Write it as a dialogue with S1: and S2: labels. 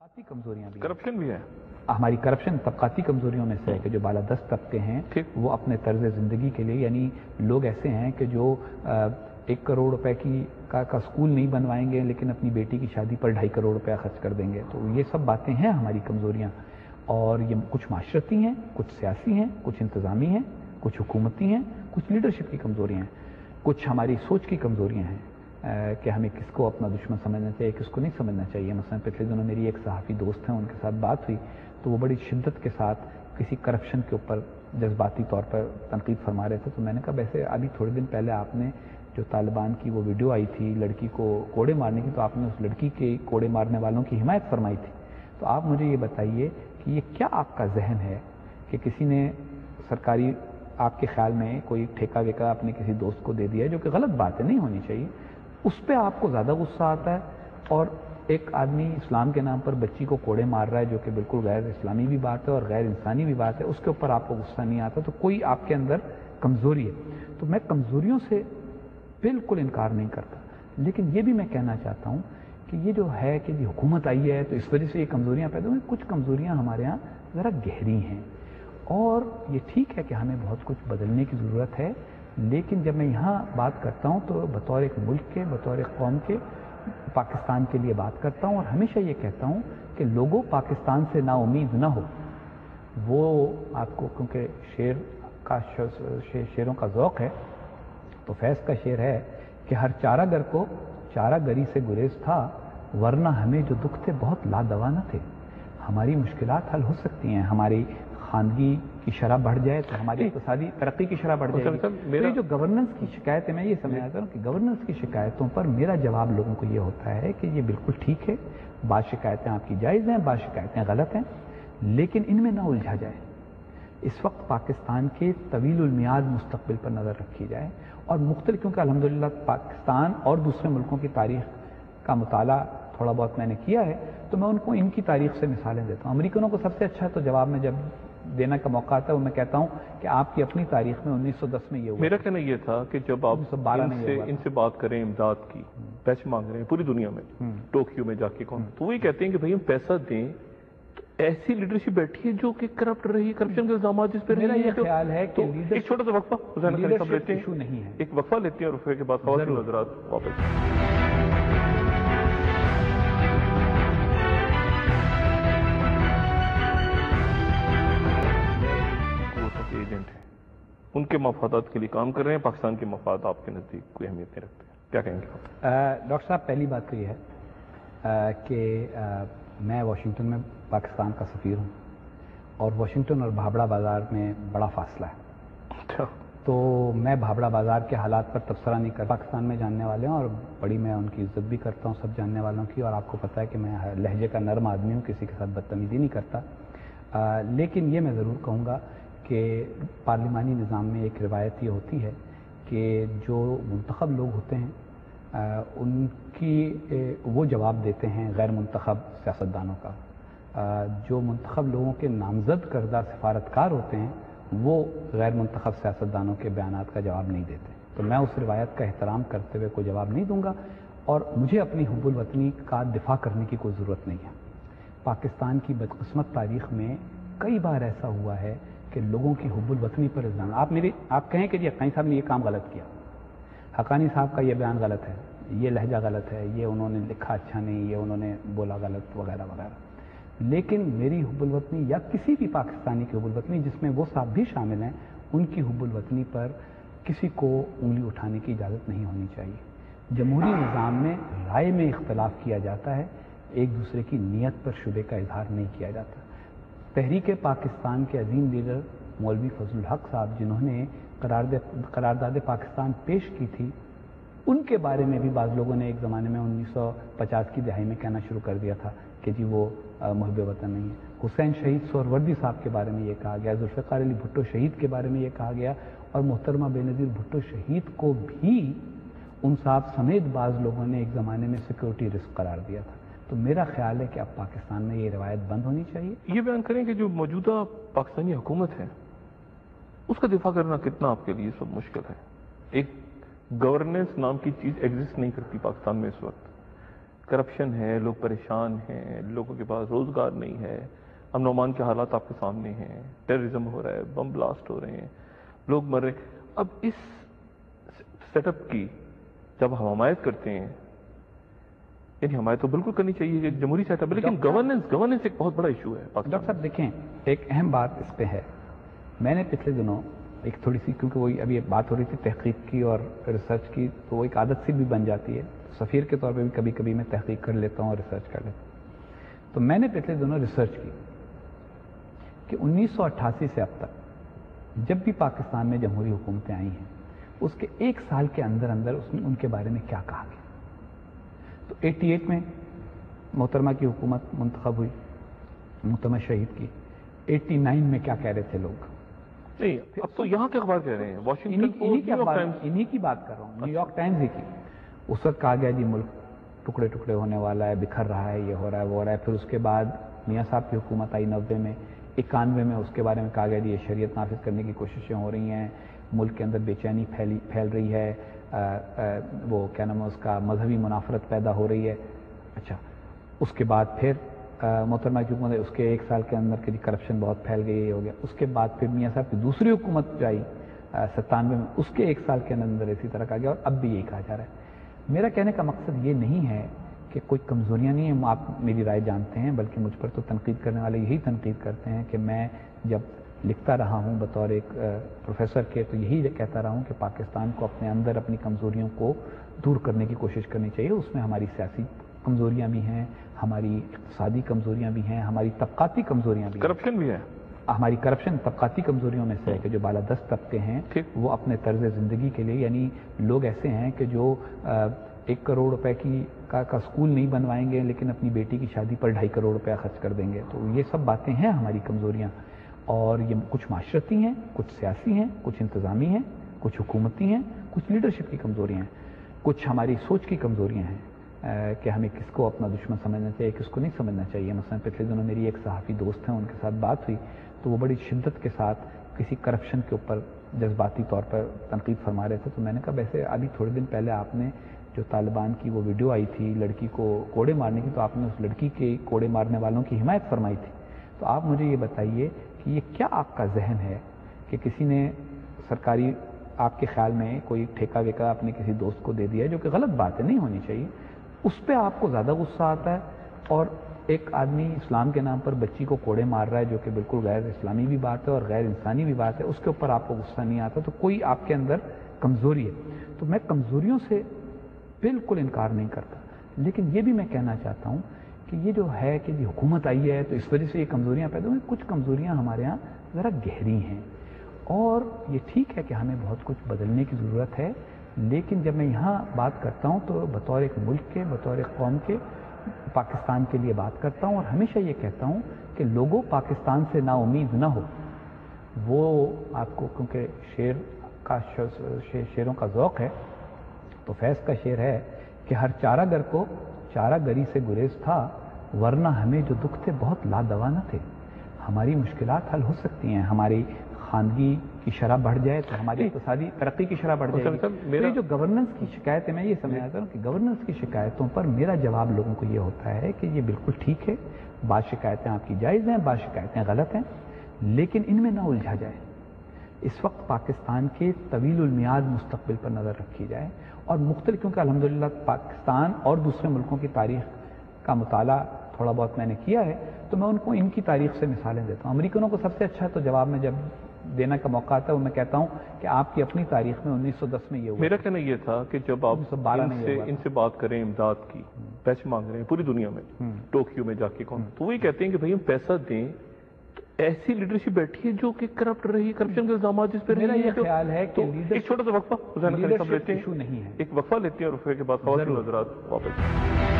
S1: तबकाती कमजोरियां भी
S2: करप्शन भी है।
S1: हमारी करप्शन तबकाती कमजोरियों में से है कि जो बालादस्त तबके हैं वो अपने तर्ज ज़िंदगी के लिए, यानी लोग ऐसे हैं कि जो 1 करोड़ रुपए का स्कूल नहीं बनवाएंगे लेकिन अपनी बेटी की शादी पर 2.5 करोड़ रुपया खर्च कर देंगे। तो ये सब बातें हैं हमारी कमजोरियां, और ये कुछ माशरती हैं, कुछ सियासी हैं, कुछ इंतज़ामी हैं, कुछ हुकूमती हैं, कुछ लीडरशिप की कमजोरियां हैं, कुछ हमारी सोच की कमजोरियां हैं कि हमें किसको अपना दुश्मन समझना चाहिए, किसको नहीं समझना चाहिए। मसलन पिछले दिनों मेरी एक सहाफ़ी दोस्त हैं, उनके साथ बात हुई तो वो बड़ी शिद्दत के साथ किसी करप्शन के ऊपर जज्बाती तौर पर तनकीद फरमा रहे थे। तो मैंने कहा वैसे अभी थोड़े दिन पहले आपने जो तालिबान की वो वीडियो आई थी लड़की को कोड़े मारने की, तो आपने उस लड़की के कोड़े मारने वालों की हिमायत फरमाई थी। तो आप मुझे ये बताइए कि ये क्या आपका जहन है कि किसी ने सरकारी आपके ख्याल में कोई ठेका वेका अपने किसी दोस्त को दे दिया है, जो कि गलत बात है, नहीं होनी चाहिए, उस पर आपको ज़्यादा गुस्सा आता है, और एक आदमी इस्लाम के नाम पर बच्ची को कोड़े मार रहा है जो कि बिल्कुल गैर इस्लामी भी बात है और गैर इंसानी भी बात है, उसके ऊपर आपको गुस्सा नहीं आता। तो कोई आपके अंदर कमज़ोरी है। तो मैं कमज़ोरियों से बिल्कुल इनकार नहीं करता, लेकिन ये भी मैं कहना चाहता हूँ कि ये जो है कि ये हुकूमत आई है तो इस वजह से ये कमज़ोरियाँ पैदा हुई। कुछ कमज़ोरियाँ हमारे यहाँ ज़रा गहरी हैं, और ये ठीक है कि हमें बहुत कुछ बदलने की ज़रूरत है, लेकिन जब मैं यहाँ बात करता हूँ तो बतौर एक मुल्क के, बतौर एक कौम के, पाकिस्तान के लिए बात करता हूँ, और हमेशा ये कहता हूँ कि लोगों पाकिस्तान से ना उम्मीद ना हो। वो आपको, क्योंकि शेरों का ज़ौक़ है, तो फैज़ का शेर है कि हर चारागर को चारागरी से गुरेज था, वरना हमें जो दुख थे बहुत लादवा न थे। हमारी मुश्किलात हल हो सकती हैं, हमारी खानगी की शरह बढ़ जाए तो हमारी इक़्तिसादी तरक्की की शरह बढ़ जाएगी। तो ये जो गवर्नेंस की शिकायत है, मैं ये समझना चाहता हूँ कि गवर्नेंस की शिकायतों पर मेरा जवाब लोगों को ये होता है कि ये बिल्कुल ठीक है, बाद शिकायतें आपकी जायज़ हैं, बाद शिकायतें गलत हैं, लेकिन इनमें ना उलझा जाए। इस वक्त पाकिस्तान के तवीलुल मियाद मुस्तक़बिल पर नज़र रखी जाए, और मुख्तलिफ, क्योंकि अल्हम्दुलिल्लाह पाकिस्तान और दूसरे मुल्कों की तारीख़ का मुताला थोड़ा बहुत मैंने किया है, तो मैं उनको इनकी तारीख़ से मिसालें देता हूँ। अमेरिकनों को सबसे अच्छा तो जवाब में जब देने का मौका आता है वो मैं कहता हूँ कि आपकी अपनी तारीख में 1910 में ये हुआ।
S2: मेरा कहना ये था कि जब आप इनसे बात करें इमदाद की, पैसे मांग रहे हैं पूरी दुनिया में, टोक्यो में जाके कौन, तो वही कहते हैं कि भाई हम पैसा दें, तो ऐसी लीडरशिप बैठी है जो कि करप्ट रही, करप्शन के इल्जाम जिस पर
S1: मेरा ये ख्याल है कि
S2: एक छोटा सा वक्फा लेते हैं,
S1: इशू नहीं है,
S2: एक वक्फा लेते हैं और वक्फे के बाद ख़वातीन हज़रात वापस। एजेंट हैं, उनके मफादात के लिए काम कर रहे हैं, पाकिस्तान के मफाद आपके नज़दीक कोई अहमियत नहीं रखते, क्या कहेंगे आप?
S1: डॉक्टर साहब, पहली बात तो ये है कि मैं वाशिंगटन में पाकिस्तान का सफ़ीर हूँ, और वाशिंगटन और भाबड़ा बाज़ार में बड़ा फासला है।
S2: अच्छा।
S1: तो मैं भाबड़ा बाज़ार के हालात पर तबसरा नहीं कर, पाकिस्तान में जानने वाले हैं और बड़ी मैं उनकी इज़्ज़त भी करता हूँ, सब जानने वालों की, और आपको पता है कि मैं लहजे का नरम आदमी हूँ, किसी के साथ बदतमीज़ी नहीं करता। लेकिन ये मैं ज़रूर कहूँगा कि पार्लिमानी निज़ाम में एक रिवायत ये होती है कि जो मुंतखब लोग होते हैं उनकी वो जवाब देते हैं गैर मुंतखब सियासतदानों का। जो मुंतखब लोगों के नामज़द करदा सफारतकार होते हैं वो गैर मुंतखब सियासतदानों के बयानात का जवाब नहीं देते। तो मैं उस रिवायत का एहतराम करते हुए कोई जवाब नहीं दूंगा, और मुझे अपनी हुब्बुल वतनी का दिफा करने की कोई ज़रूरत नहीं है। पाकिस्तान की बदकिस्मत तारीख़ में कई बार ऐसा हुआ है कि लोगों की हुब्बुल वतनी पर इल्ज़ाम, आप कहें कि जी हक़ानी साहब ने ये काम गलत किया, हक़ानी साहब का ये बयान गलत है, ये लहजा गलत है, ये उन्होंने लिखा अच्छा नहीं, ये उन्होंने बोला गलत, वगैरह वगैरह। लेकिन मेरी हुब्बुल वतनी या किसी भी पाकिस्तानी की हुब्बुल वतनी, जिसमें वो साहब भी शामिल हैं, उनकी हुब्बुल वतनी पर किसी को उंगली उठाने की इजाज़त नहीं होनी चाहिए। जमहूरी निज़ाम में राय में इख्तलाफ किया जाता है, एक दूसरे की नीयत पर शुबे का इजहार नहीं किया जाता। तहरीक पाकिस्तान के अजीम लीडर मौलवी फजलुल हक साहब, जिन्होंने करारदाद पाकिस्तान पेश की थी, उनके बारे में भी बाज़ लोगों ने एक ज़माने में 1950 की दहाई में कहना शुरू कर दिया था कि जी वो मुहब्बे वतन नहीं है। हुसैन शहीद सोहरवर्दी साहब के बारे में ये कहा गया, जुल्फ़िकार अली भुट्टो शहीद के बारे में ये कहा गया, और मोहतरमा बेनज़ीर भुट्टो शहीद को भी उन साहब समेत बाज़ लोगों ने एक ज़माने में सिक्योरिटी रिस्क करार दिया था। तो मेरा ख्याल है कि अब पाकिस्तान में ये रिवायत बंद होनी चाहिए।
S2: ये बयान करें कि जो मौजूदा पाकिस्तानी हुकूमत है उसका दिफा करना कितना आपके लिए सब मुश्किल है? एक गवर्नेंस नाम की चीज़ एग्जिस्ट नहीं करती पाकिस्तान में इस वक्त। کرپشن ہے، لوگ پریشان ہیں، لوگوں کے پاس روزگار نہیں ہے، امن و امان کے حالات آپ کے سامنے ہیں، ٹیررزم ہو رہا ہے، بم بلاسٹ ہو رہے ہیں، لوگ مر رہے ہیں. اب اس سیٹ اپ کی جب ہم حمایت کرتے ہیں، یعنی حمایت تو بالکل کرنی چاہیے کہ جمہوری سیٹ اپ، لیکن گورننس ایک بہت بڑا ایشو ہے.
S1: ڈاکٹر صاحب دیکھیں، ایک اہم بات اس پہ ہے. میں نے پچھلے دنوں ایک تھوڑی سی، کیونکہ وہی ابھی بات ہو رہی تھی تحقیق کی اور ریسرچ کی، تو وہ ایک عادت سی بھی بن جاتی ہے. سفیر کے طور پہ بھی کبھی کبھی میں تحقیق کر لیتا ہوں اور ریسرچ کر لیتا ہوں. تو میں نے پچھلے دنوں ریسرچ کی کہ 1988 سے اب تک جب بھی پاکستان میں جمہوری حکومتیں آئی ہیں، اس کے ایک سال کے اندر اندر ان کے بارے میں کیا کہا گیا. تو 88 میں محترمہ کی حکومت منتخب ہوئی، محترمہ شہید کی. 89 میں کیا کہہ رہے تھے لوگ؟
S2: نہیں، اب تو یہاں کے اخبار کہہ رہے ہیں،
S1: انہی کی بات کر رہا ہوں، نیو یارک ٹائمز ہی کی. اس وقت کہا گیا جی ملک ٹکڑے ٹکڑے ہونے والا ہے، بکھر رہا ہے، یہ ہو رہا ہے، وہ ہو رہا ہے. پھر اس کے بعد میاں صاحب کی حکومت آئی 90 میں. 91 میں اس کے بارے میں کہا گیا جی یہ شریعت نافذ کرنے کی کوششیں ہو رہی ہیں، ملک کے اندر بے چینی پھیل رہی ہے، وہ کیا نام ہے اس کا، مذہبی منافرت پیدا ہو رہی ہے. اچھا، اس کے بعد پھر محترمہ کی حکومت، اس کے ایک سال کے اندر کہ کرپشن بہت پھیل گئی، یہ ہو گیا. اس کے بعد پھر میاں صاحب کی دوسری حکومت جو آئی 97 میں، اس کے ایک سال کے اندر اسی طرح کہا گیا، اور اب بھی یہی کہا جا رہا ہے. میرا کہنے کا مقصد یہ نہیں ہے کہ کوئی کمزوریاں نہیں ہیں، آپ میری رائے جانتے ہیں، بلکہ مجھ پر تو تنقید کرنے والے یہی تنقید کرتے ہیں کہ میں جب لکھتا رہا ہوں بطور ایک پروفیسر کے، تو یہی کہتا رہا ہوں کہ پاکستان کو اپنے اندر اپنی کمزوریوں کو دور کرنے کی کوشش کرنی چاہیے. اس میں ہماری سیاسی کمزوریاں بھی ہیں، ہماری اقتصادی کمزوریاں بھی ہیں، ہماری طبقاتی کمزوریاں بھی ہیں،
S2: کرپشن بھی ہے.
S1: ہماری کرپشن طبقاتی کمزوریوں میں سے ہے کہ جو بالادست طبقے ہیں وہ اپنے طرز زندگی کے لیے، یعنی لوگ ایسے ہیں کہ جو 1 کروڑ روپے کا اسکول نہیں بنوائیں گے، لیکن اپنی بیٹی کی شادی پر 2.5 کروڑ روپیہ خرچ کر دیں گے. تو یہ سب باتیں ہیں ہماری کمزوریاں، اور یہ کچھ معاشرتی ہیں، کچھ سیاسی ہیں، کچھ انتظامی ہیں، کچھ حکومتی ہیں، کچھ لیڈرشپ کی کمزوریاں ہیں، کچھ ہماری سوچ کی کمزوریاں ہیں کہ ہمیں کس کو اپنا دشمن سمجھنا چاہیے، کس کو نہیں سمجھنا چاہیے. مثلا پچھلے دنوں میری ایک صحافی دوست ہیں، ان کے ساتھ بات ہوئی تو وہ بڑی شدت کے ساتھ کسی کرپشن کے اوپر جذباتی طور پر تنقید فرما رہے تھے. تو میں نے کہا ویسے ابھی تھوڑے دن پہلے آپ نے جو طالبان کی وہ ویڈیو آئی تھی لڑکی کو کوڑے مارنے کی، تو آپ نے اس لڑکی کے کوڑے مارنے والوں کی حمایت فرمائی تھی. تو آپ مجھے یہ بتائیے کہ یہ کیا آپ کا ذہن ہے کہ کسی نے سرکاری، آپ کے خیال میں کوئی ٹھیکہ ویکا اپنے کسی دوست کو دے دیا ہے، جو کہ غلط بات ہے، نہیں ہونی چاہیے، اس پہ آپ کو زیادہ غصہ آتا ہے، اور ایک آدمی اسلام کے نام پر بچی کو کوڑے مار رہا ہے جو کہ بالکل غیر اسلامی بھی بات ہے اور غیر انسانی بھی بات ہے، اس کے اوپر آپ کو غصہ نہیں آتا؟ تو کوئی آپ کے اندر کمزوری ہے. تو میں کمزوریوں سے بالکل انکار نہیں کرتا، لیکن یہ بھی میں کہنا چاہتا ہوں کہ یہ جو ہے کہ یہ حکومت آئی ہے تو اس وجہ سے یہ کمزوریاں پیدا ہوئی. کچھ کمزوریاں ہمارے ہاں ذرا گہری ہیں، اور یہ ٹھیک ہے کہ ہمیں بہت کچھ بدلنے کی ضرورت ہے، لیکن جب میں یہاں بات کرتا ہوں تو بطور ایک ملک کے، بطور ایک قوم کے، پاکستان کے لیے بات کرتا ہوں، اور ہمیشہ یہ کہتا ہوں کہ لوگوں پاکستان سے نا امید نہ ہو. وہ آپ کو کیونکہ شعروں کا ذوق ہے، تو فیض کا شعر ہے کہ ہر چارہ گر کو چارہ گری سے گریز تھا، ورنہ ہمیں جو دکھ تھے بہت لادوا نہ تھے. ہماری مشکلات حل ہو سکتی ہیں، ہماری خواندگی کی شرح بڑھ جائے تو ہماری اقتصادی ترقی کی شرح بڑھ جائے گی. یہ جو گورننس کی شکایت ہے، میں یہ سمجھنا چاہتا ہوں کہ گورننس کی شکایتوں پر میرا جواب لوگوں کو یہ ہوتا ہے کہ یہ بالکل ٹھیک ہے، بعض شکایتیں آپ کی جائز ہیں، بعض شکایتیں غلط ہیں، لیکن ان میں نہ الجھا جائے. اس وقت پاکستان کے طویل المیاد مستقبل پر نظر رکھی جائے، اور مختلف، کیونکہ الحمدللہ پاکستان اور دوسرے ملکوں کی تاریخ کا مطالعہ تھوڑا بہت میں نے کیا ہے، تو میں ان کو ان کی تاریخ سے مثالیں دیتا ہوں. امریکنوں کو سب سے اچھا تو جواب میں جب دینا کا موقع آتا ہے وہ میں کہتا ہوں کہ آپ کی اپنی تاریخ میں 1910 میں یہ ہوا.
S2: میرا کہنا یہ تھا کہ جب آپ ان سے بات کریں امداد کی، پیسے مانگ رہے ہیں پوری دنیا میں، ٹوکیو میں جا کے کون، تو وہی کہتے ہیں کہ بھائی ہم پیسہ دیں، تو ایسی لیڈرشپ بیٹھی ہے جو کہ کرپٹ رہی، کرپشن کے الزامات جس پہ
S1: میرا یہ خیال ہے کہ
S2: ایک چھوٹا سا وقفہ
S1: لیڈرشپ ایشو نہیں ہے،
S2: ایک وقفہ لیتے ہیں اور پھر کے بعد خواتین حضرات واپس.